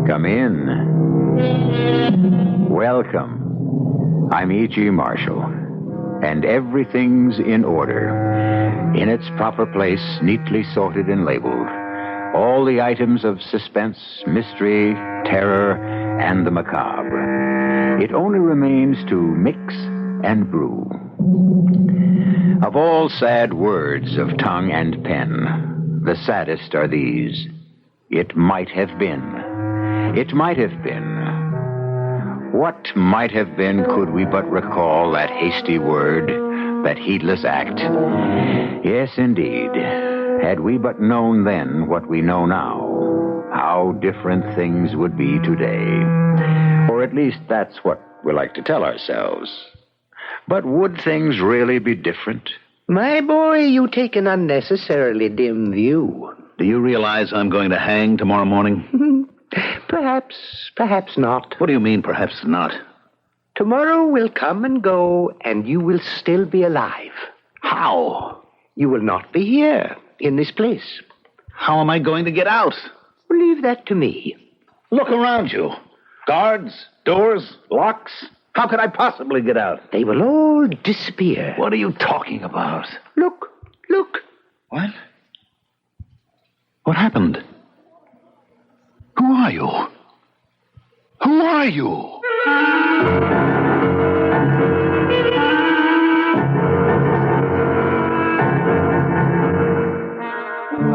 Come in. Welcome. I'm E.G. Marshall. And everything's in order. In its proper place, neatly sorted and labeled. All the items of suspense, mystery, terror, and the macabre. It only remains to mix and brew. Of all sad words of tongue and pen, the saddest are these. It might have been. It might have been. What might have been could we but recall that hasty word, that heedless act? Yes, indeed. Had we but known then what we know now, how different things would be today. Or at least that's what we like to tell ourselves. But would things really be different? My boy, you take an unnecessarily dim view. Do you realize I'm going to hang tomorrow morning? Perhaps not. What do you mean, perhaps not? Tomorrow will come and go, and you will still be alive. How? You will not be here, in this place. How am I going to get out? Leave that to me. Look around you. Guards, doors, locks. How could I possibly get out? They will all disappear. What are you talking about? Look. What? What happened? Who are you? Who are you?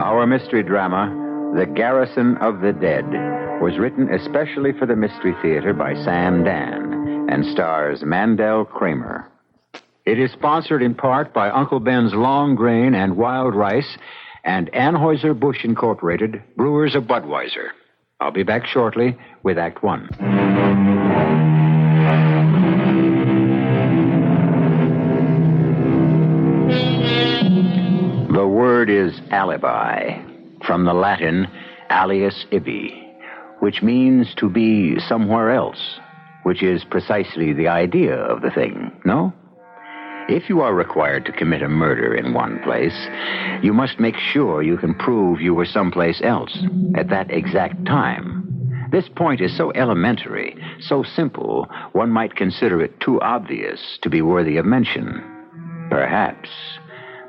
Our mystery drama, The Garrison of the Dead, was written especially for the Mystery Theater by Sam Dan and stars Mandel Kramer. It is sponsored in part by Uncle Ben's Long Grain and Wild Rice and Anheuser-Busch Incorporated, Brewers of Budweiser. I'll be back shortly with Act One. The word is alibi, from the Latin alias ibi, which means to be somewhere else, which is precisely the idea of the thing, no? If you are required to commit a murder in one place, you must make sure you can prove you were someplace else at that exact time. This point is so elementary, so simple, one might consider it too obvious to be worthy of mention. Perhaps.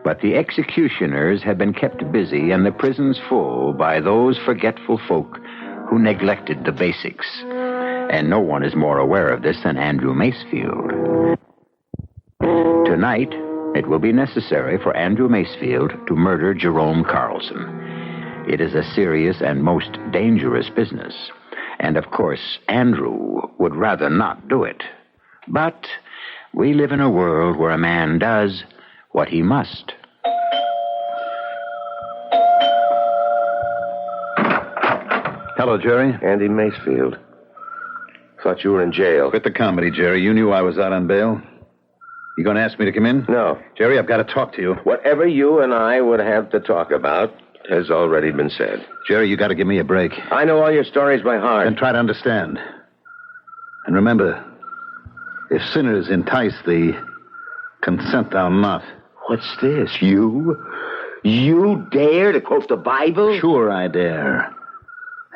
But the executioners have been kept busy and the prisons full by those forgetful folk who neglected the basics. And no one is more aware of this than Andrew Macefield. Tonight, it will be necessary for Andrew Macefield to murder Jerome Carlson. It is a serious and most dangerous business. And, of course, Andrew would rather not do it. But we live in a world where a man does what he must. Hello, Jerry. Andy Macefield. Thought you were in jail. Quit the comedy, Jerry. You knew I was out on bail. You going to ask me to come in? No. Jerry, I've got to talk to you. Whatever you and I would have to talk about has already been said. Jerry, you got to give me a break. I know all your stories by heart. Then try to understand. And remember, if sinners entice thee, consent thou not. What's this? You? You dare to quote the Bible? Sure I dare.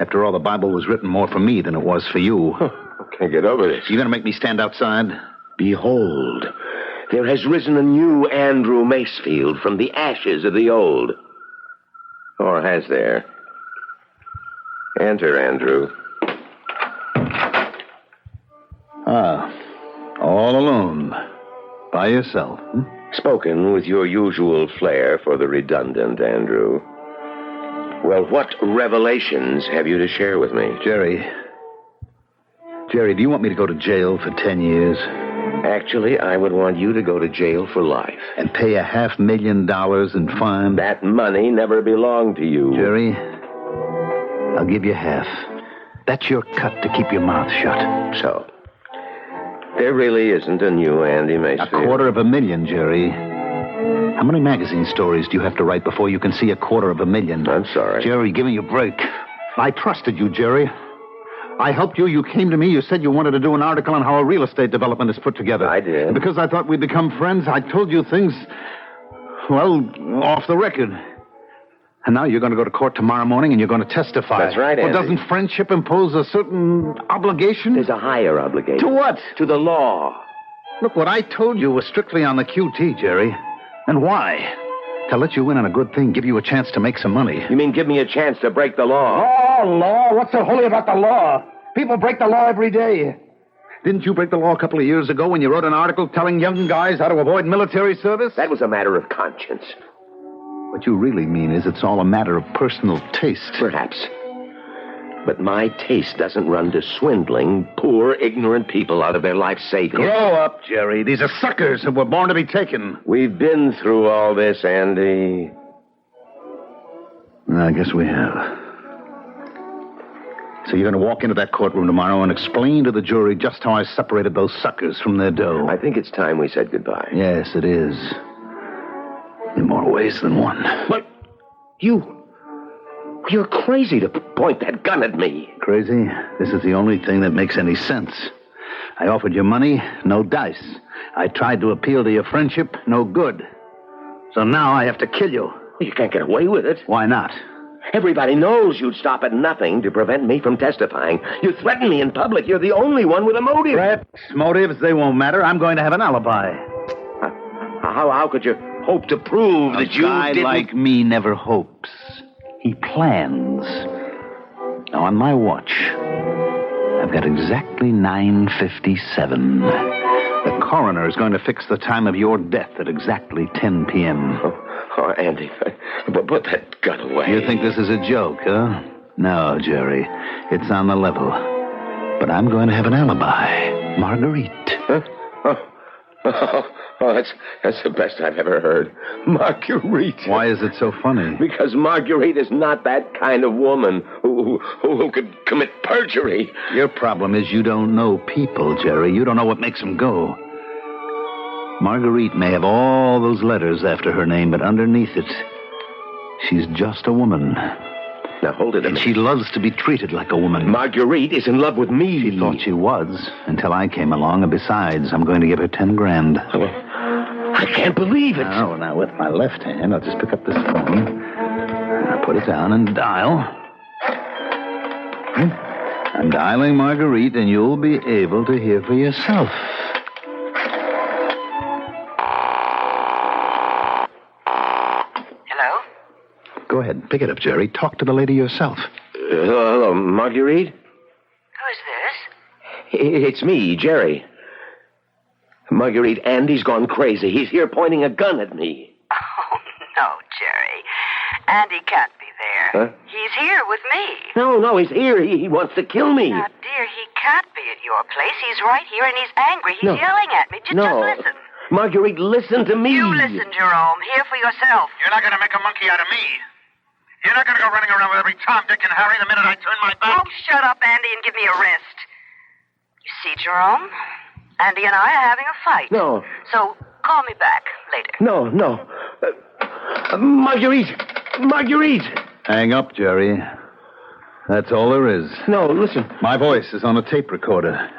After all, the Bible was written more for me than it was for you. I can't get over this. You going to make me stand outside? Behold, there has risen a new Andrew Macefield from the ashes of the old. Or has there? Enter, Andrew. Ah, all alone. By yourself. Spoken with your usual flair for the redundant, Andrew. Well, what revelations have you to share with me? Jerry, do you want me to go to jail for 10 years? Actually, I would want you to go to jail for life. And pay $500,000 in fine? That money never belonged to you. Jerry, I'll give you half. That's your cut to keep your mouth shut. So, there really isn't a new Andy Macefield. $250,000, Jerry. How many magazine stories do you have to write before you can see $250,000? I'm sorry. Jerry, give me a break. I trusted you, Jerry. I helped you. You came to me. You said you wanted to do an article on how a real estate development is put together. I did. And because I thought we'd become friends, I told you things, well, off the record. And now you're going to go to court tomorrow morning and you're going to testify. That's right, Well, Andy. doesn't friendship impose a certain obligation? There's a higher obligation. To what? To the law. Look, what I told you was strictly on the QT, Jerry. And why? To let you in on a good thing, give you a chance to make some money. You mean give me a chance to break the law? Law? What's so holy about the law? People break the law every day. Didn't you break the law a couple of years ago when you wrote an article telling young guys how to avoid military service? That was a matter of conscience. What you really mean is it's all a matter of personal taste. Perhaps. But my taste doesn't run to swindling poor, ignorant people out of their life savings. Grow up, Jerry. These are suckers who were born to be taken. We've been through all this, Andy. I guess we have. So you're going to walk into that courtroom tomorrow and explain to the jury just how I separated those suckers from their dough. I think it's time we said goodbye. Yes, it is. In more ways than one. But you're crazy to point that gun at me. Crazy? This is the only thing that makes any sense. I offered you money, no dice. I tried to appeal to your friendship, no good. So now I have to kill you. You can't get away with it. Why not? Everybody knows you'd stop at nothing to prevent me from testifying. You threaten me in public. You're the only one with a motive. Threats, motives, they won't matter. I'm going to have an alibi. How could you hope to prove that you guy didn't... like me never hopes. He plans. Now, on my watch, I've got exactly 9:57. The coroner is going to fix the time of your death at exactly 10 p.m. Oh, Andy, put that gun away. You think this is a joke, huh? No, Jerry. It's on the level. But I'm going to have an alibi. Marguerite. Huh? Oh, that's the best I've ever heard. Marguerite. Why is it so funny? Because Marguerite is not that kind of woman who could commit perjury. Your problem is you don't know people, Jerry. You don't know what makes them go. Marguerite may have all those letters after her name, but underneath it, she's just a woman. Now, hold it a And minute. she loves to be treated like a woman. Marguerite is in love with me. She thought she was, until I came along, and besides, I'm going to give her 10 grand. I can't believe it. Now, with my left hand, I'll just pick up this phone. I'll put it down and dial. I'm dialing Marguerite, and you'll be able to hear for yourself. Hello? Go ahead, pick it up, Jerry. Talk to the lady yourself. Hello, Marguerite? Who's this? It's me, Jerry. Marguerite, Andy's gone crazy. He's here pointing a gun at me. Oh, no, Jerry. Andy can't be there. Huh? He's here with me. No, he's here. He wants to kill me. Now, dear, he can't be at your place. He's right here, and he's angry. He's No. yelling at me. Just listen. Marguerite, listen to me. You listen, Jerome. Hear for yourself. You're not going to make a monkey out of me. You're not going to go running around with every Tom, Dick, and Harry the minute I turn my back. Oh, shut up, Andy, and give me a rest. You see, Jerome? Andy and I are having a fight. No. So, call me back later. No. Marguerite! Hang up, Jerry. That's all there is. No, listen. My voice is on a tape recorder.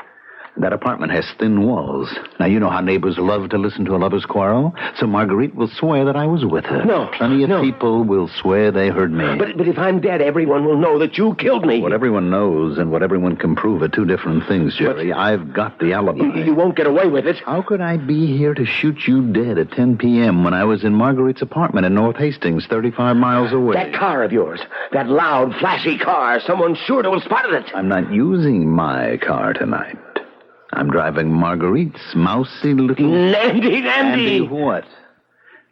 That apartment has thin walls. Now, you know how neighbors love to listen to a lover's quarrel. So Marguerite will swear that I was with her. No. Plenty of people will swear they heard me. But if I'm dead, everyone will know that you killed me. What everyone knows and what everyone can prove are two different things, Jerry. I've got the alibi. You won't get away with it. How could I be here to shoot you dead at 10 p.m. when I was in Marguerite's apartment in North Hastings, 35 miles away? That car of yours, that loud, flashy car, someone's sure to have spotted it. I'm not using my car tonight. I'm driving Marguerite's mousy little... Andy! Andy, what?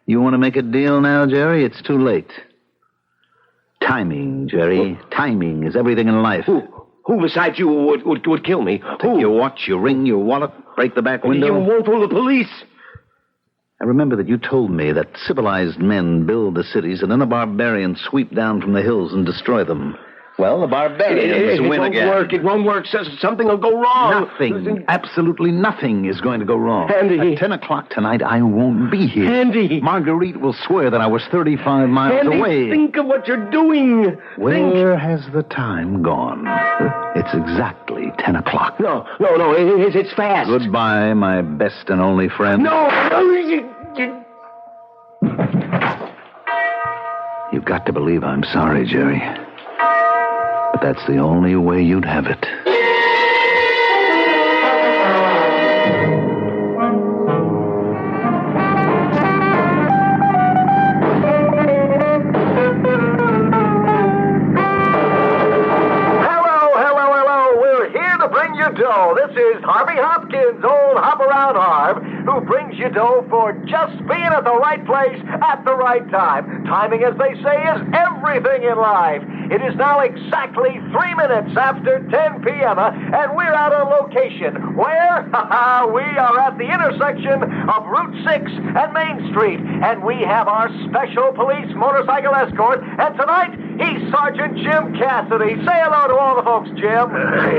You want to make a deal now, Jerry? It's too late. Timing, Jerry. Timing is everything in life. Who besides you would kill me? Take your watch, your ring, your wallet, break the back window. You won't fool the police. I remember that you told me that civilized men build the cities and then the barbarians sweep down from the hills and destroy them. Well, the barbarians win again. It won't work. Something will go wrong. Nothing, absolutely nothing is going to go wrong. Andy. At 10 o'clock tonight, I won't be here. Andy. Marguerite will swear that I was 35 miles Andy, away. think of what you're doing. Where has the time gone? It's exactly 10 o'clock. No, it's fast. Goodbye, my best and only friend. No. You've got to believe I'm sorry, Jerry. But that's the only way you'd have it. This is Harvey Hopkins, old Hop-Around Harv, who brings you dough for just being at the right place at the right time. Timing, as they say, is everything in life. It is now exactly 3 minutes after 10 p.m., and we're out on location. Where? We are at the intersection of Route 6 and Main Street, and we have our special police motorcycle escort, and tonight, he's Sergeant Jim Cassidy. Say hello to all the folks, Jim.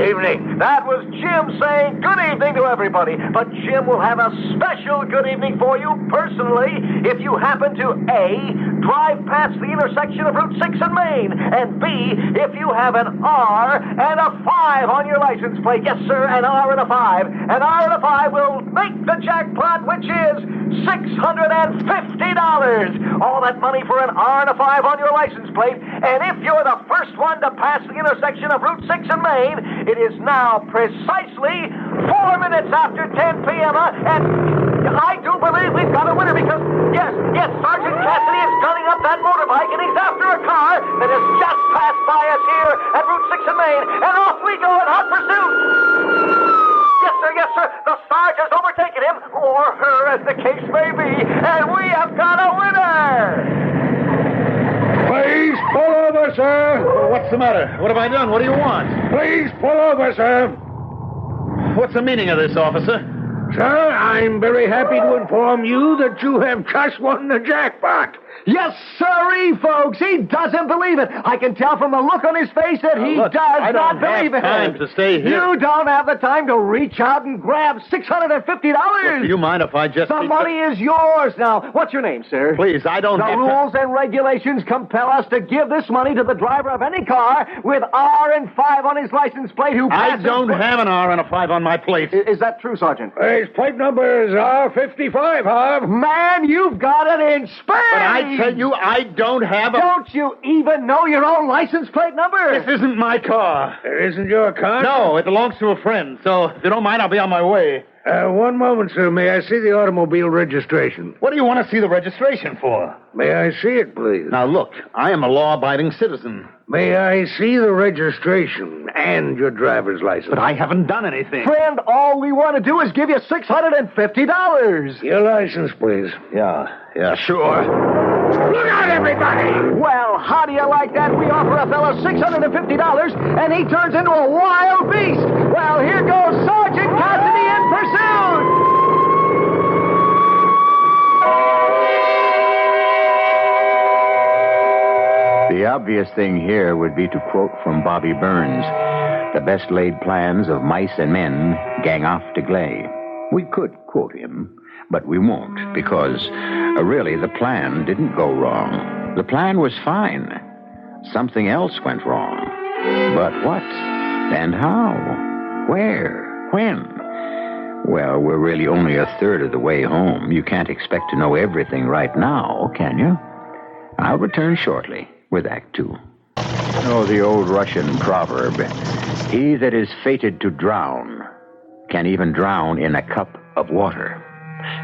Evening. That was Jim saying good evening to everybody, but Jim will have a special good evening for you personally if you happen to A, drive past the intersection of Route 6 and Main, and B, if you have an R and a 5 on your license plate. Yes, sir, an R and a 5. An R and a 5 will make the jackpot, which is $650. All that money for an R and a 5 on your license plate, and if you're the first one to pass the intersection of Route 6 and Main, it is now precisely 4 minutes after 10 p.m., and I do believe we've got a winner because, yes, Sergeant Cassidy is gunning up that motorbike, and he's after a car that has just passed by us here at Route 6 and Main, and off we go in hot pursuit. Yes, sir, the Sarge has overtaken him, or her, as the case may be, and we have got a winner. Please pull over, sir. What's the matter? What have I done? What do you want? Please pull over, sir. What's the meaning of this, officer? Sir, I'm very happy to inform you that you have just won the jackpot. Yes, sirree, folks. He doesn't believe it. I can tell from the look on his face that he does not believe it. I don't have time to stay here. You don't have the time to reach out and grab $650. Look, do you mind if I just... The money is yours now. What's your name, sir? Please, I don't have... The rules and regulations compel us to give this money to the driver of any car with R and 5 on his license plate who passes... I don't have an R and a 5 on my plate. Is that true, Sergeant? His plate number is R55, Harv. Man, you've got it in spades! But I tell you, I don't have a... Don't you even know your own license plate number? This isn't my car. It isn't your car? No, it belongs to a friend. So, if you don't mind, I'll be on my way. One moment, sir. May I see the automobile registration? What do you want to see the registration for? May I see it, please? Now, look, I am a law-abiding citizen. May I see the registration and your driver's license? But I haven't done anything. Friend, all we want to do is give you $650. Your license, please. Yeah, sure. Look out, everybody! Well, how do you like that? We offer a fella $650, and he turns into a wild beast. Well, here goes Sergeant Cassidy in pursuit. The obvious thing here would be to quote from Bobby Burns, "The best laid plans of mice and men gang off to Gley." We could quote him, but we won't, because really the plan didn't go wrong. The plan was fine. Something else went wrong. But what? And how? Where? When? Well, we're really only a third of the way home. You can't expect to know everything right now, can you? I'll return shortly with Act Two. Oh, the old Russian proverb, "He that is fated to drown can even drown in a cup of water."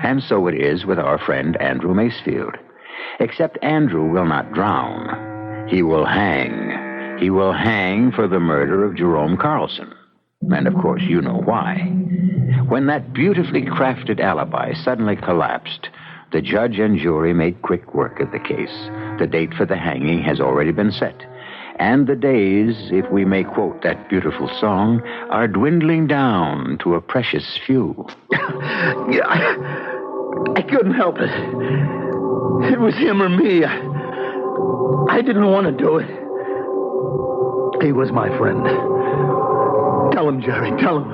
And so it is with our friend Andrew Macefield. Except Andrew will not drown. He will hang. He will hang for the murder of Jerome Carlson. And, of course, you know why. When that beautifully crafted alibi suddenly collapsed, the judge and jury made quick work of the case. The date for the hanging has already been set. And the days, if we may quote that beautiful song, are dwindling down to a precious few. I couldn't help it. It was him or me. I didn't want to do it. He was my friend. Tell him, Jerry, tell him.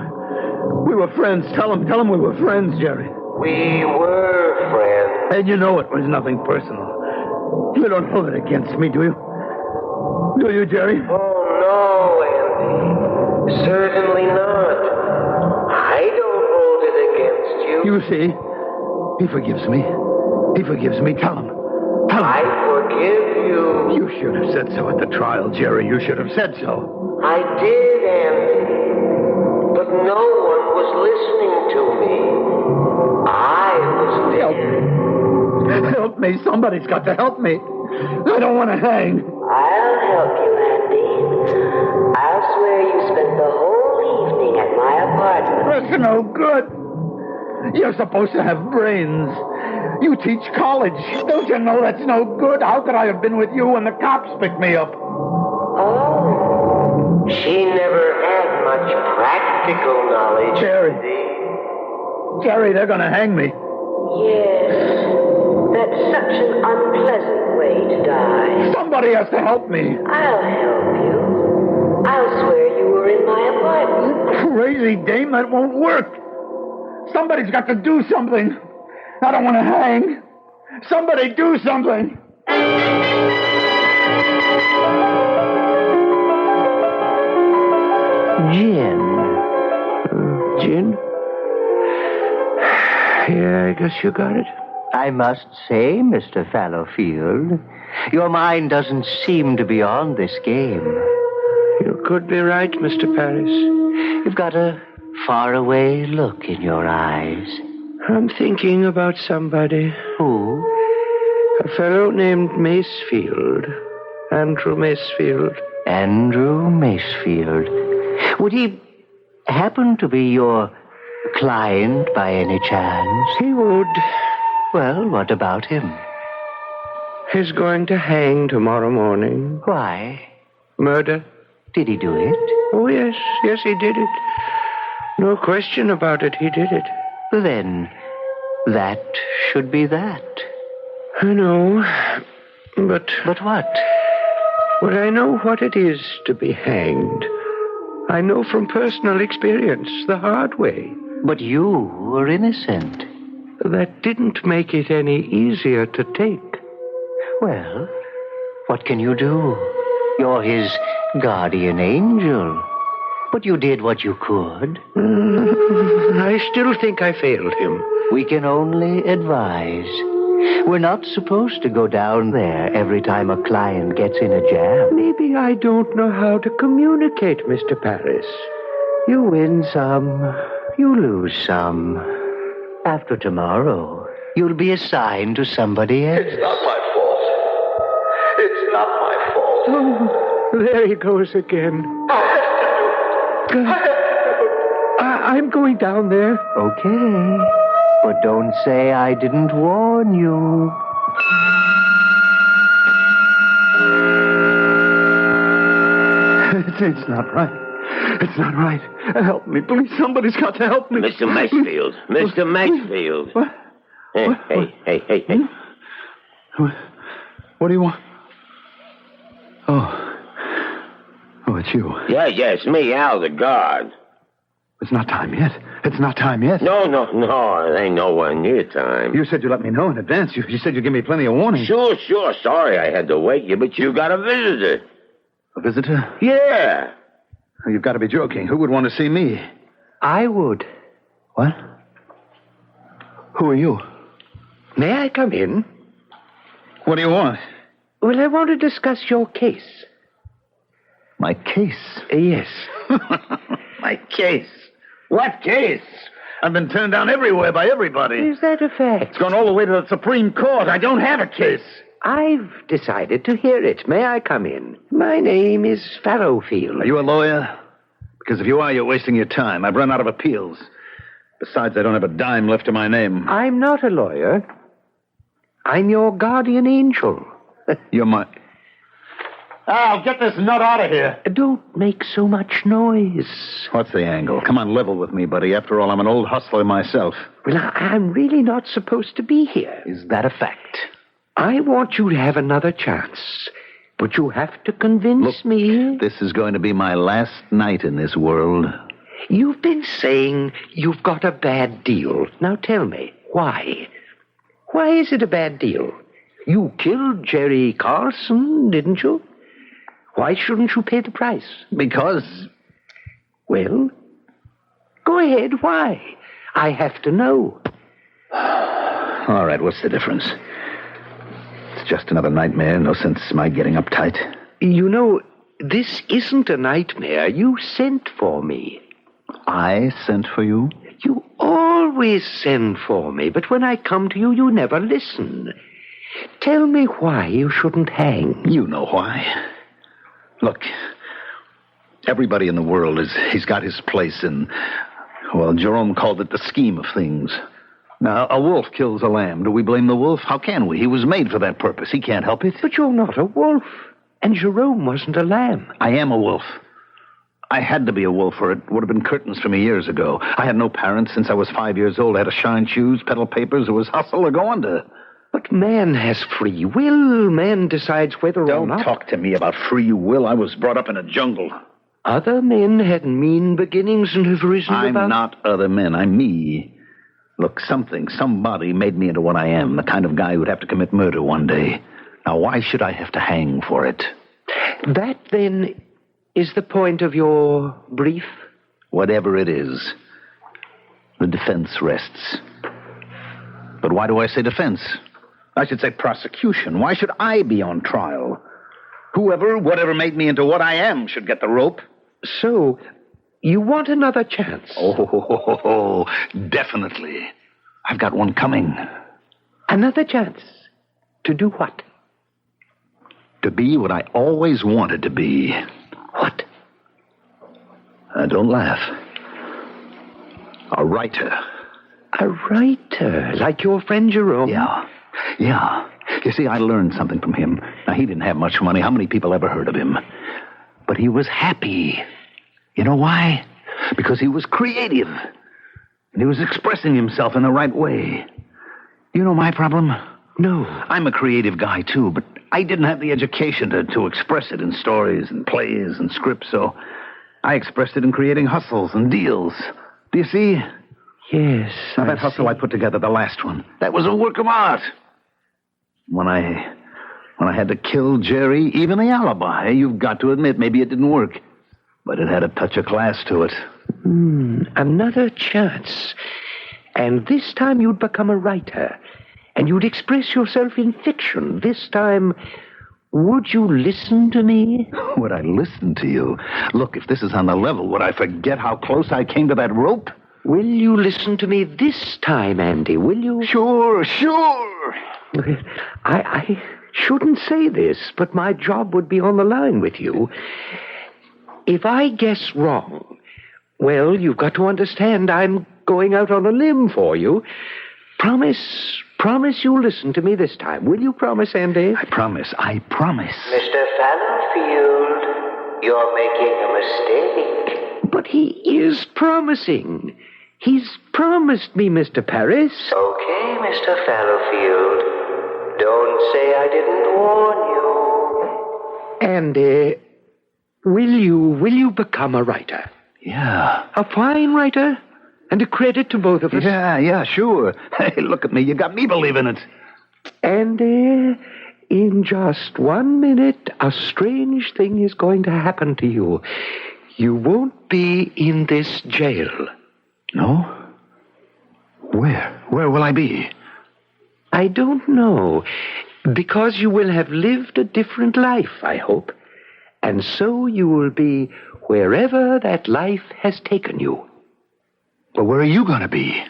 We were friends. Tell him we were friends, Jerry. We were friends. And you know it was nothing personal. You don't hold it against me, do you? Do you, Jerry? Oh, no, Andy. Certainly not. I don't hold it against you. You see, he forgives me. He forgives me. Tell him. Tell him. I forgive you, You should have said so at the trial, Jerry. You should have said so. I did, Andy. But no one was listening to me. I was dead. Help me. Somebody's got to help me. I don't want to hang. I'll help you, Andy. I'll swear you spent the whole evening at my apartment. That's no good. You're supposed to have brains. You teach college. Don't you know that's no good? How could I have been with you when the cops picked me up? Oh. She never had much practical knowledge. Jerry, they're going to hang me. Yes. That's such an unpleasant way to die. Somebody has to help me. I'll help you. I'll swear you were in my apartment. Crazy dame, that won't work. Somebody's got to do something. I don't want to hang. Somebody do something. Gin? Yeah, I guess you got it. I must say, Mr. Fallowfield, your mind doesn't seem to be on this game. You could be right, Mr. Paris. You've got a faraway look in your eyes. I'm thinking about somebody. Who? A fellow named Macefield. Andrew Macefield. Andrew Macefield. Would he happen to be your client by any chance? He would. Well, what about him? He's going to hang tomorrow morning. Why? Murder. Did he do it? Oh, yes. Yes, he did it. No question about it, he did it. Then, that should be that. I know, but... But what? Well, I know what it is to be hanged. I know from personal experience, the hard way. But you were innocent. That didn't make it any easier to take. Well, what can you do? You're his guardian angel. But you did what you could. I still think I failed him. We can only advise. We're not supposed to go down there every time a client gets in a jam. Maybe I don't know how to communicate, Mr. Paris. You win some, you lose some. After tomorrow, you'll be assigned to somebody else. It's not my fault. It's not my fault. Oh, there he goes again. I'm going down there. Okay. But don't say I didn't warn you. It's not right. It's not right. Help me, please. Somebody's got to help me. Mr. Macefield. Mr. Macefield. What? Hey, What? hey. What do you want? Oh, it's you. Yeah, it's me, Al, the guard. It's not time yet. It's not time yet. No, it ain't nowhere near time. You said you'd let me know in advance. You said you'd give me plenty of warning. Sure. Sorry I had to wake you, but you got a visitor. A visitor? Yeah. Oh, you've got to be joking. Who would want to see me? I would. What? Who are you? May I come in? What do you want? Well, I want to discuss your case. My case? Yes. My case? What case? I've been turned down everywhere by everybody. Is that a fact? It's gone all the way to the Supreme Court. I don't have a case. I've decided to hear it. May I come in? My name is Fallowfield. Are you a lawyer? Because if you are, you're wasting your time. I've run out of appeals. Besides, I don't have a dime left to my name. I'm not a lawyer. I'm your guardian angel. You're my... Al, get this nut out of here. Don't make so much noise. What's the angle? Come on, level with me, buddy. After all, I'm an old hustler myself. Well, I'm really not supposed to be here. Is that a fact? I want you to have another chance. But you have to convince me. This is going to be my last night in this world. You've been saying you've got a bad deal. Now tell me, why? Why is it a bad deal? You killed Jerry Garrison, didn't you? Why shouldn't you pay the price? Because... Well, go ahead. Why? I have to know. All right, what's the difference? it's just another nightmare. No sense my getting uptight. You know, this isn't a nightmare. You sent for me. I sent for you? You always send for me, but when I come to you, you never listen. Tell me why you shouldn't hang. You know why. Look, everybody in the world he's got his place in, well, Jerome called it the scheme of things. Now, a wolf kills a lamb. Do we blame the wolf? How can we? He was made for that purpose. He can't help it. But you're not a wolf, and Jerome wasn't a lamb. I am a wolf. I had to be a wolf, or it would have been curtains for me years ago. I had no parents since I was 5 years old. I had to shine shoes, peddle papers. It was hustle or go under. But man has free will. Man decides whether or not... Don't talk to me about free will. I was brought up in a jungle. Other men had mean beginnings and have risen I'm about... not other men. I'm me. Look, somebody made me into what I am, the kind of guy who'd have to commit murder one day. Now, why should I have to hang for it? That, then, is the point of your brief? Whatever it is, the defense rests. But why do I say defense? I should say prosecution. Why should I be on trial? Whatever made me into what I am should get the rope. So, you want another chance? Oh, definitely. I've got one coming. Another chance? To do what? To be what I always wanted to be. What? Don't laugh. A writer. A writer? Like your friend Jerome? Yeah. You see, I learned something from him. Now, he didn't have much money. How many people ever heard of him? But he was happy. You know why? Because he was creative. And he was expressing himself in the right way. You know my problem? No. I'm a creative guy, too, but I didn't have the education to express it in stories and plays and scripts, so I expressed it in creating hustles and deals. Do you see? Yes. Now, that hustle I put together, the last one, that was a work of art. When I had to kill Jerry, even the alibi, you've got to admit, maybe it didn't work. But it had a touch of class to it. Another chance. And this time you'd become a writer. And you'd express yourself in fiction. This time, would you listen to me? Would I listen to you? Look, if this is on the level, would I forget how close I came to that rope? Will you listen to me this time, Andy? Will you? Sure. I shouldn't say this, but my job would be on the line with you. If I guess wrong, well, you've got to understand I'm going out on a limb for you. Promise you'll listen to me this time. Will you promise, Andy? I promise. Mr. Fallowfield, you're making a mistake. But he is promising. He's promised me, Mr. Paris. Okay, Mr. Fallowfield. Don't say I didn't warn you. Andy, will you become a writer? Yeah. A fine writer? And a credit to both of us? Yeah, sure. Hey, look at me. You got me believing it. Andy, in just 1 minute, a strange thing is going to happen to you. You won't be in this jail. No? Where will I be? I don't know. Because you will have lived a different life, I hope. And so you will be wherever that life has taken you. But where are you going to be?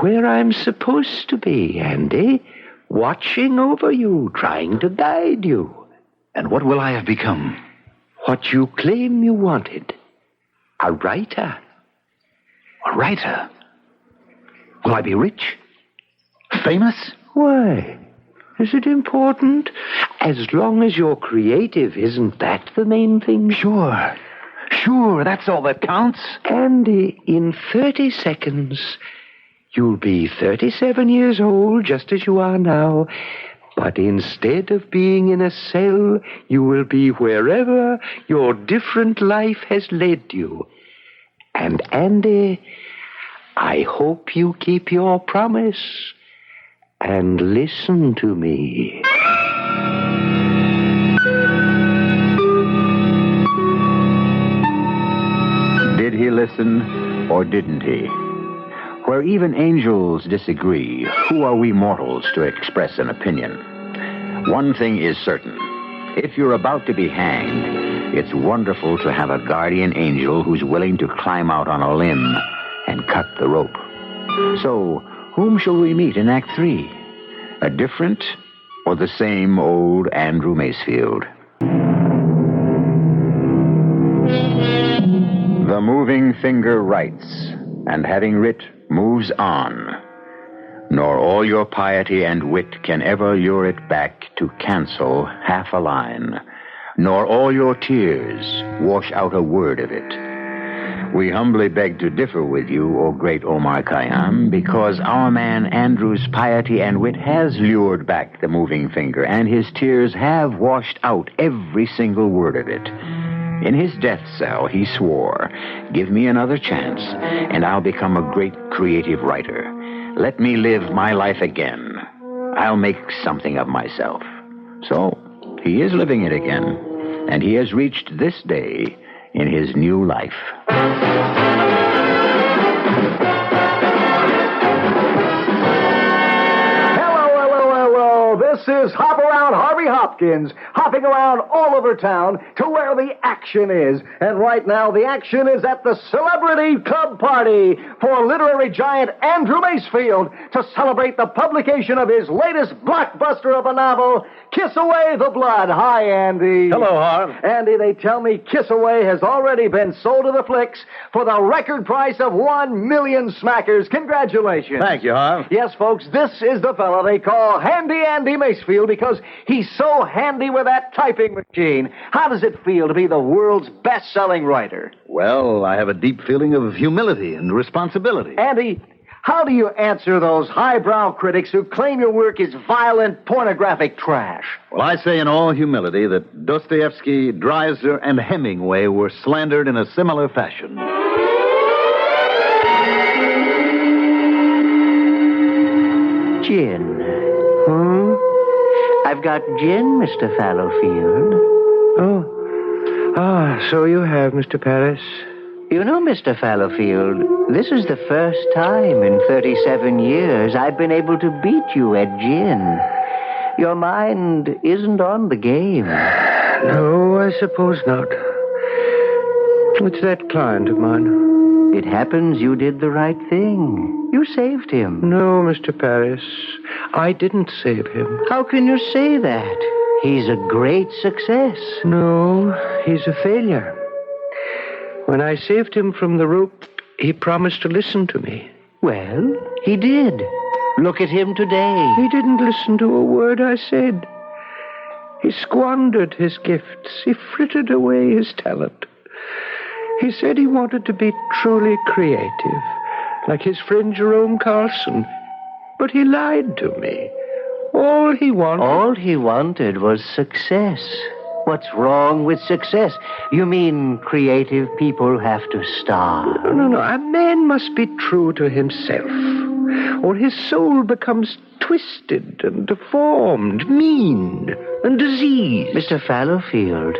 Where I'm supposed to be, Andy. Watching over you, trying to guide you. And what will I have become? What you claim you wanted. A writer. A writer? Will I be rich? Famous? Why? Is it important? As long as you're creative, isn't that the main thing? Sure, that's all that counts. Andy, in 30 seconds, you'll be 37 years old, just as you are now. But instead of being in a cell, you will be wherever your different life has led you. And Andy, I hope you keep your promise and listen to me. Did he listen, or didn't he? Where even angels disagree, who are we mortals to express an opinion? One thing is certain. If you're about to be hanged, it's wonderful to have a guardian angel who's willing to climb out on a limb and cut the rope. So, whom shall we meet in Act 3? A different or the same old Andrew Macefield? The moving finger writes, and having writ, moves on. Nor all your piety and wit can ever lure it back to cancel half a line. Nor all your tears wash out a word of it. We humbly beg to differ with you, O great Omar Khayyam, because our man Andrew's piety and wit has lured back the moving finger, and his tears have washed out every single word of it. In his death cell, he swore, "Give me another chance, and I'll become a great creative writer. Let me live my life again. I'll make something of myself." So, he is living it again, and he has reached this day in his new life. This is Hop Around Harvey Hopkins, hopping around all over town to where the action is. And right now, the action is at the Celebrity Club Party for literary giant Andrew Macefield to celebrate the publication of his latest blockbuster of a novel, Kiss Away the Blood. Hi, Andy. Hello, Harv. Andy, they tell me Kiss Away has already been sold to the flicks for the record price of 1 million smackers. Congratulations. Thank you, Harv. Yes, folks, this is the fella they call Handy Andy Macefield because he's so handy with that typing machine. How does it feel to be the world's best-selling writer? Well, I have a deep feeling of humility and responsibility. Andy, how do you answer those highbrow critics who claim your work is violent, pornographic trash? Well, I say in all humility that Dostoevsky, Dreiser, and Hemingway were slandered in a similar fashion. Gin. I've got gin, Mr. Fallowfield. So you have, Mr. Paris. You know, Mr. Fallowfield, this is the first time in 37 years I've been able to beat you at gin. Your mind isn't on the game. No, I suppose not. It's that client of mine. It happens you did the right thing. You saved him. No, Mr. Paris. I didn't save him. How can you say that? He's a great success. No, he's a failure. When I saved him from the rope, he promised to listen to me. Well, he did. Look at him today. He didn't listen to a word I said. He squandered his gifts. He frittered away his talent. He said he wanted to be truly creative, like his friend Jerome Carlson. But he lied to me. All he wanted was success. What's wrong with success? You mean creative people have to starve? No. A man must be true to himself, or his soul becomes twisted and deformed, mean and diseased. Mr. Fallowfield,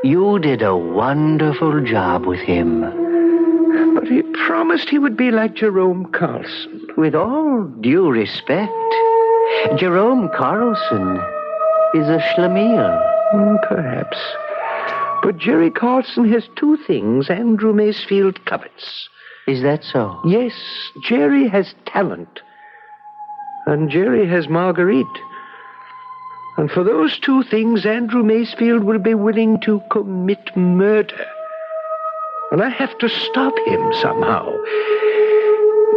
you did a wonderful job with him. But he promised he would be like Jerome Carlson. With all due respect, Jerome Carlson is a schlemiel. Perhaps. But Jerry Carlson has two things Andrew Macefield covets. Is that so? Yes, Jerry has talent. And Jerry has Marguerite. And for those two things, Andrew Macefield will be willing to commit murder. And I have to stop him somehow.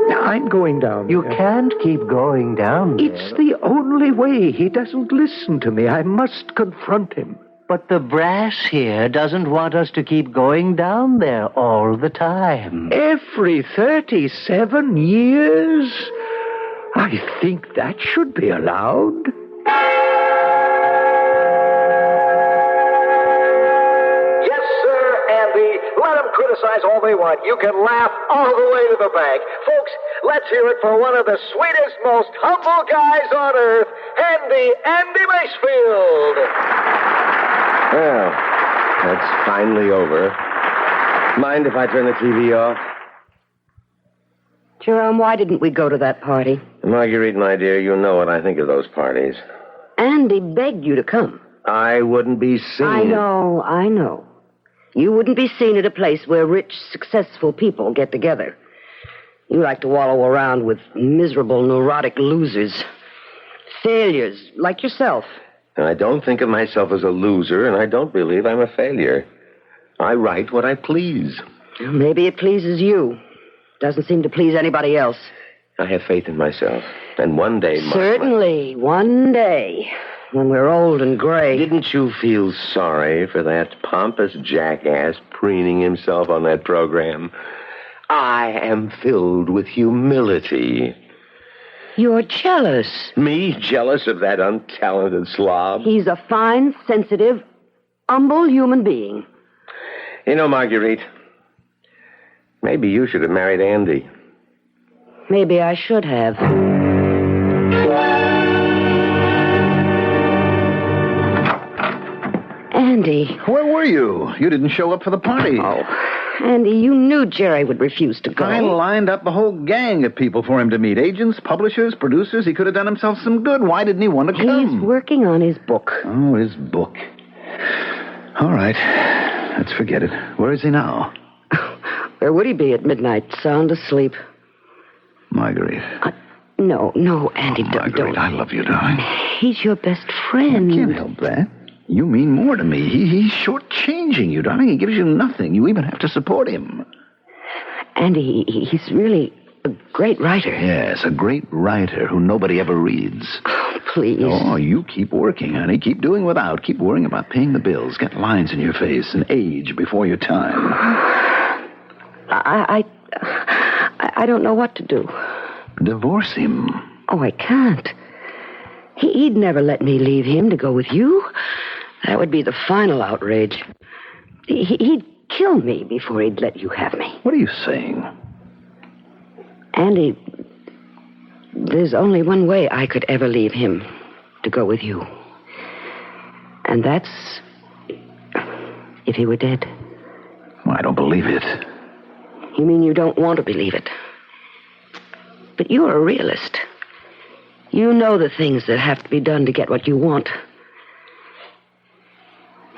Now, I'm going down there. You can't keep going down there. It's the only way. He doesn't listen to me. I must confront him. But the brass here doesn't want us to keep going down there all the time. Every 37 years? I think that should be allowed. Let them criticize all they want. You can laugh all the way to the bank. Folks, let's hear it for one of the sweetest, most humble guys on earth, Handy Andy Macefield. Well, that's finally over. Mind if I turn the TV off? Jerome, why didn't we go to that party? Marguerite, my dear, you know what I think of those parties. Andy begged you to come. I wouldn't be seen. I know. You wouldn't be seen at a place where rich, successful people get together. You like to wallow around with miserable, neurotic losers. Failures, like yourself. I don't think of myself as a loser, and I don't believe I'm a failure. I write what I please. Maybe it pleases you. Doesn't seem to please anybody else. I have faith in myself. And one day... Certainly, one day, when we're old and gray. Didn't you feel sorry for that pompous jackass preening himself on that program? I am filled with humility. You're jealous. Me jealous of that untalented slob? He's a fine, sensitive, humble human being. You know, Marguerite, maybe you should have married Andy. Maybe I should have. Andy. Where were you? You didn't show up for the party. Oh, Andy, you knew Jerry would refuse to go. I lined up a whole gang of people for him to meet. Agents, publishers, producers. He could have done himself some good. Why didn't he want to come? He's working on his book. Oh, his book. All right. Let's forget it. Where is he now? Where would he be at midnight? Sound asleep. Marguerite. No, Andy, Marguerite, I love you, darling. He's your best friend. I can't help that. You mean more to me. He's shortchanging you, darling. He gives you nothing. You even have to support him. Andy, he's really a great writer. Yes, a great writer who nobody ever reads. Oh, please. Oh, you keep working, honey. Keep doing without. Keep worrying about paying the bills. Get lines in your face and age before your time. I don't know what to do. Divorce him. Oh, I can't. He'd never let me leave him to go with you. That would be the final outrage. He'd kill me before he'd let you have me. What are you saying? Andy, there's only one way I could ever leave him to go with you. And that's if he were dead. Well, I don't believe it. You mean you don't want to believe it? But you're a realist. You know the things that have to be done to get what you want.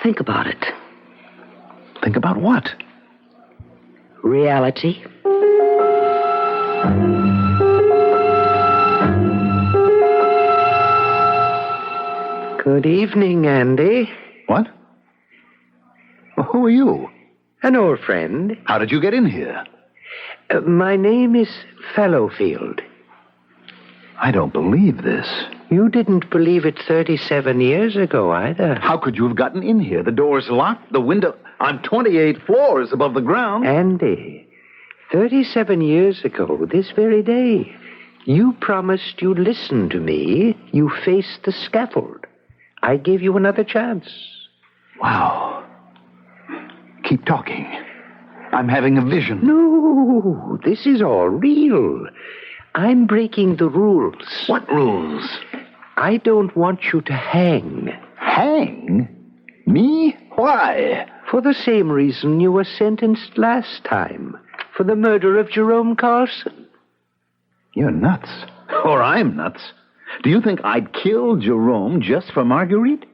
Think about it. Think about what? Reality. Good evening, Andy. What? Well, who are you? An old friend. How did you get in here? My name is Fallowfield. I don't believe this. You didn't believe it 37 years ago, either. How could you have gotten in here? The door's locked, the window... I'm 28 floors above the ground. Andy, 37 years ago, this very day, you promised you'd listen to me. You faced the scaffold. I gave you another chance. Wow. Keep talking. I'm having a vision. No, this is all real. I'm breaking the rules. What rules? I don't want you to hang. Hang? Me? Why? For the same reason you were sentenced last time. For the murder of Jerome Carlson. You're nuts. Or I'm nuts. Do you think I'd kill Jerome just for Marguerite?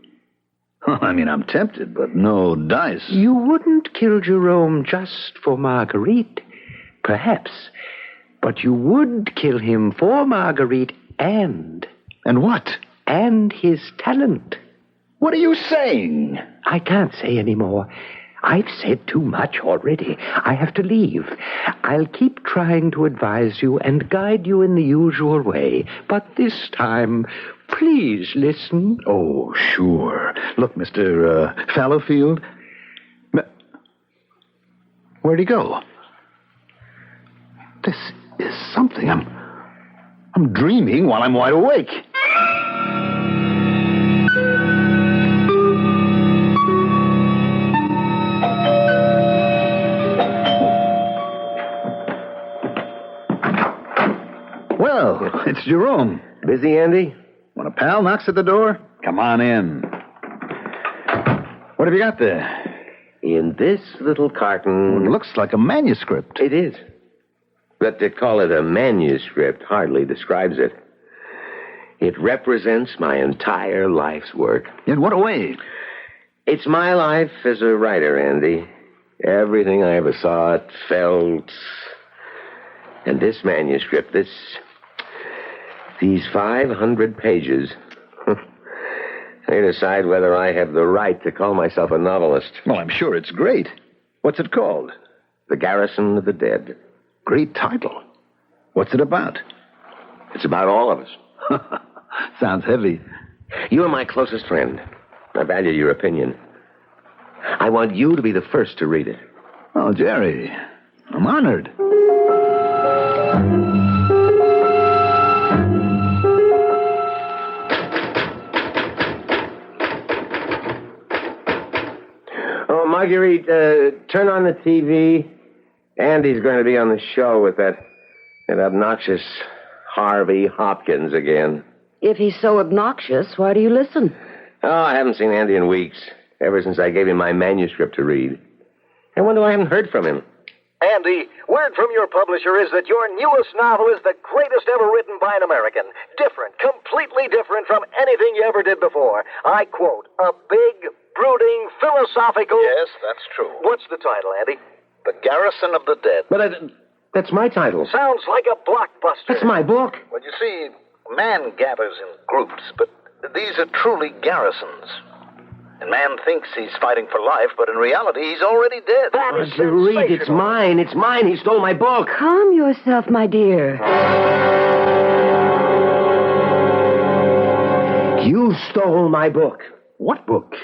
I mean, I'm tempted, but no dice. You wouldn't kill Jerome just for Marguerite. Perhaps. But you would kill him for Marguerite and... And what? And his talent. What are you saying? I can't say any more. I've said too much already. I have to leave. I'll keep trying to advise you and guide you in the usual way. But this time, please listen. Oh, sure. Look, Mr. Fallowfield. Where'd he go? This is something. I'm dreaming while I'm wide awake. Well, it's Jerome. Busy, Andy? When a pal knocks at the door, come on in. What have you got there? In this little carton... It looks like a manuscript. It is. But to call it a manuscript hardly describes it. It represents my entire life's work. In what way? It's my life as a writer, Andy. Everything I ever saw, felt. And this manuscript, these 500 pages, they decide whether I have the right to call myself a novelist. Well, I'm sure it's great. What's it called? The Garrison of the Dead. Great title. What's it about? It's about all of us. Sounds heavy. You are my closest friend. I value your opinion. I want you to be the first to read it. Oh, Jerry, I'm honored. Oh, Marguerite, turn on the TV. Andy's going to be on the show with that obnoxious Harvey Hopkins again. If he's so obnoxious, why do you listen? Oh, I haven't seen Andy in weeks. Ever since I gave him my manuscript to read. I wonder I haven't heard from him. Andy, word from your publisher is that your newest novel is the greatest ever written by an American. Different, completely different from anything you ever did before. I quote, a big, brooding, philosophical... Yes, that's true. What's the title, Andy? The Garrison of the Dead. But that's my title. Sounds like a blockbuster. That's my book. Well, you see, man gathers in groups, but these are truly garrisons. And man thinks he's fighting for life, but in reality, he's already dead. That is Marguerite, it's mine. It's mine. He stole my book. Calm yourself, my dear. You stole my book. What book?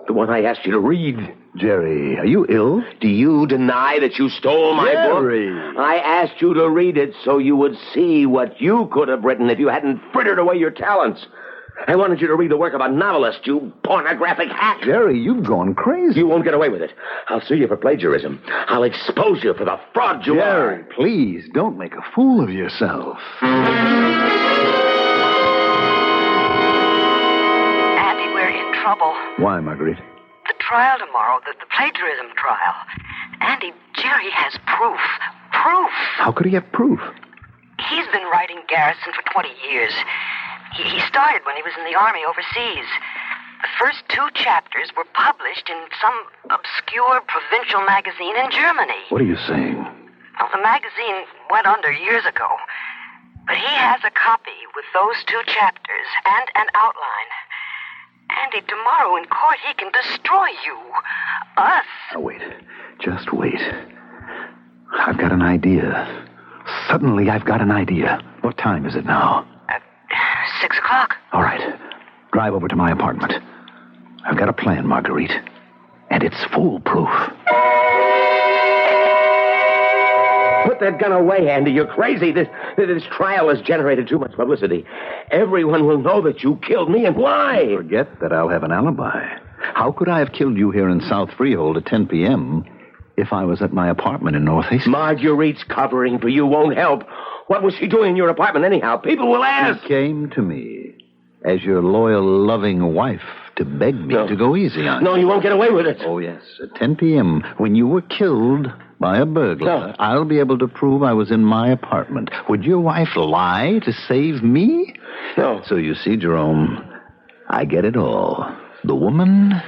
The one I asked you to read. Jerry, are you ill? Do you deny that you stole my Jerry. book? I asked you to read it so you would see what you could have written if you hadn't frittered away your talents. I wanted you to read the work of a novelist, you pornographic hack. Jerry, you've gone crazy. You won't get away with it. I'll sue you for plagiarism. I'll expose you for the fraud you Jerry, are. please, don't make a fool of yourself. Andy, we're in trouble. Why, Marguerite? The trial tomorrow, the plagiarism trial. Andy, Jerry has proof. Proof! How could he have proof? He's been writing Garrison for 20 years. He started when he was in the army overseas. The first 2 chapters were published in some obscure provincial magazine in Germany. What are you saying? Well, the magazine went under years ago. But he has a copy with those 2 chapters and an outline. Andy, tomorrow in court he can destroy you. Us. Now, wait. Just wait. I've got an idea. Suddenly, I've got an idea. What time is it now? 6 o'clock. All right. Drive over to my apartment. I've got a plan, Marguerite. And it's foolproof. Put that gun away, Andy. You're crazy. This trial has generated too much publicity. Everyone will know that you killed me, and why? Forget that I'll have an alibi. How could I have killed you here in South Freehold at 10 p.m. if I was at my apartment in North Hastings? Marguerite's covering for you won't help. What was she doing in your apartment anyhow? People will ask. She came to me as your loyal, loving wife to beg me to go easy on you. No, you won't get away with it. Oh, yes. At 10 p.m., when you were killed by a burglar, I'll be able to prove I was in my apartment. Would your wife lie to save me? No. So you see, Jerome, I get it all. The woman,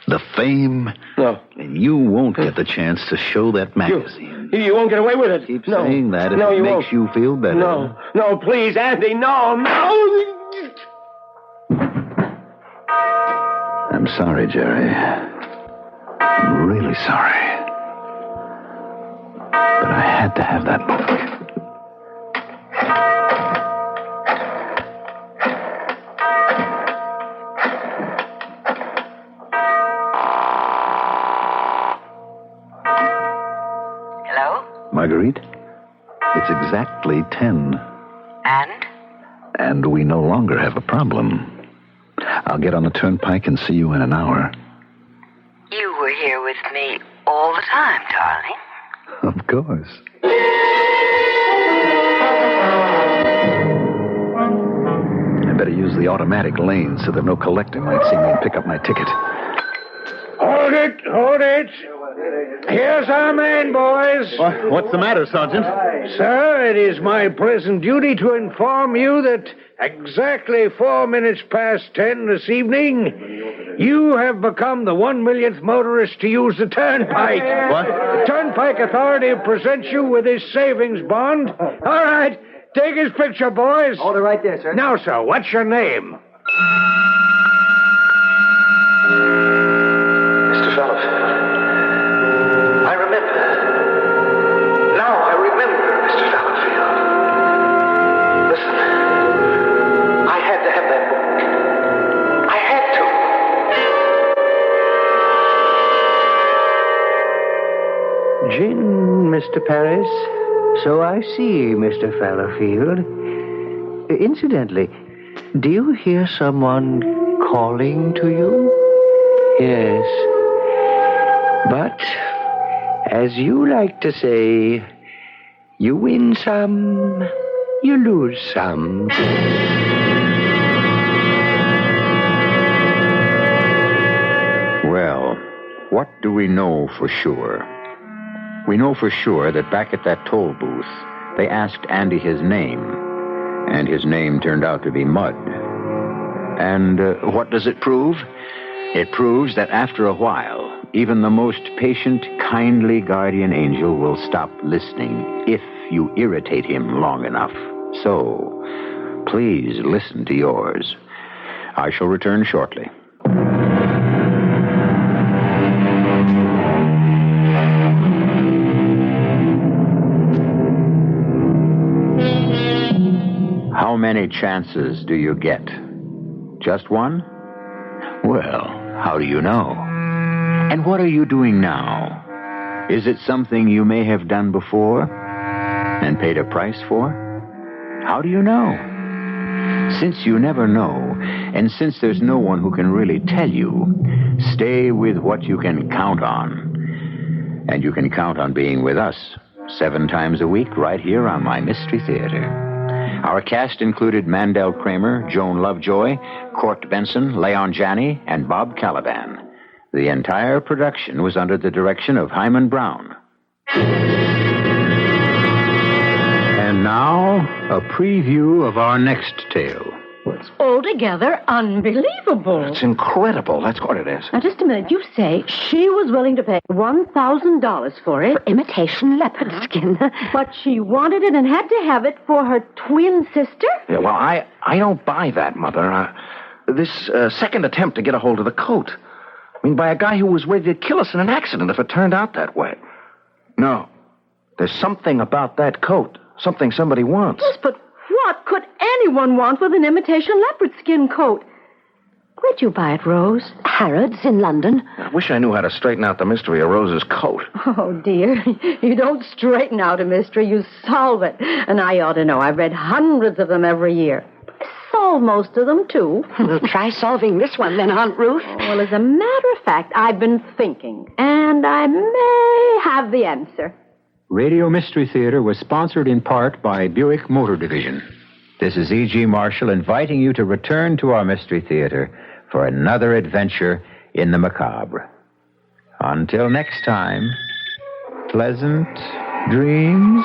the fame. No. And you won't get the chance to show that magazine. You won't get away with it. Keep saying that if it makes you feel better. No, please, Andy, no. I'm sorry, Jerry. I'm really sorry. But I had to have that book. Hello? Marguerite, it's exactly 10. And? And we no longer have a problem. I'll get on the turnpike and see you in an hour. You were here with me all the time, darling. Of course. I better use the automatic lane so that no collector might see me and pick up my ticket. Hold it! Here's our man, boys. What's the matter, Sergeant? Sir, it is my pleasant duty to inform you that exactly 4 minutes past 10 this evening, you have become the 1 millionth motorist to use the turnpike. What? The Turnpike Authority presents you with his savings bond. All right, take his picture, boys. Hold it right there, sir. Now, sir, what's your name? Mr. Fallowfield. I remember. Now I remember, Mr. Fallowfield. Listen. I had to have that book. I had to. Gin, Mr. Paris. So I see, Mr. Fallowfield. Incidentally, do you hear someone calling to you? Yes. But, as you like to say, you win some, you lose some. Well, what do we know for sure? We know for sure that back at that toll booth, they asked Andy his name, and his name turned out to be Mud. And what does it prove? It proves that after a while, even the most patient, kindly guardian angel will stop listening if you irritate him long enough. So, please listen to yours. I shall return shortly. How many chances do you get? Just one? Well, how do you know? And what are you doing now? Is it something you may have done before and paid a price for? How do you know? Since you never know, and since there's no one who can really tell you, stay with what you can count on. And you can count on being with us 7 times a week right here on my Mystery Theater. Our cast included Mandel Kramer, Joan Lovejoy, Court Benson, Leon Janney, and Bob Caliban. The entire production was under the direction of Hyman Brown. And now, a preview of our next tale. It's altogether unbelievable. It's incredible. That's what it is. Now, just a minute. You say she was willing to pay $1,000 for it. For imitation leopard skin. But she wanted it and had to have it for her twin sister? Yeah, well, I don't buy that, Mother. This second attempt to get a hold of the coat. I mean, by a guy who was ready to kill us in an accident if it turned out that way. No. There's something about that coat. Something somebody wants. Yes, but what could anyone want with an imitation leopard skin coat? Where'd you buy it, Rose? Harrods in London. I wish I knew how to straighten out the mystery of Rose's coat. Oh, dear. You don't straighten out a mystery, you solve it. And I ought to know. I've read hundreds of them every year. I solve most of them, too. We'll try solving this one then, Aunt Ruth. Oh, well, as a matter of fact, I've been thinking, and I may have the answer. Radio Mystery Theater was sponsored in part by Buick Motor Division. This is E.G. Marshall inviting you to return to our Mystery Theater for another adventure in the macabre. Until next time, pleasant dreams.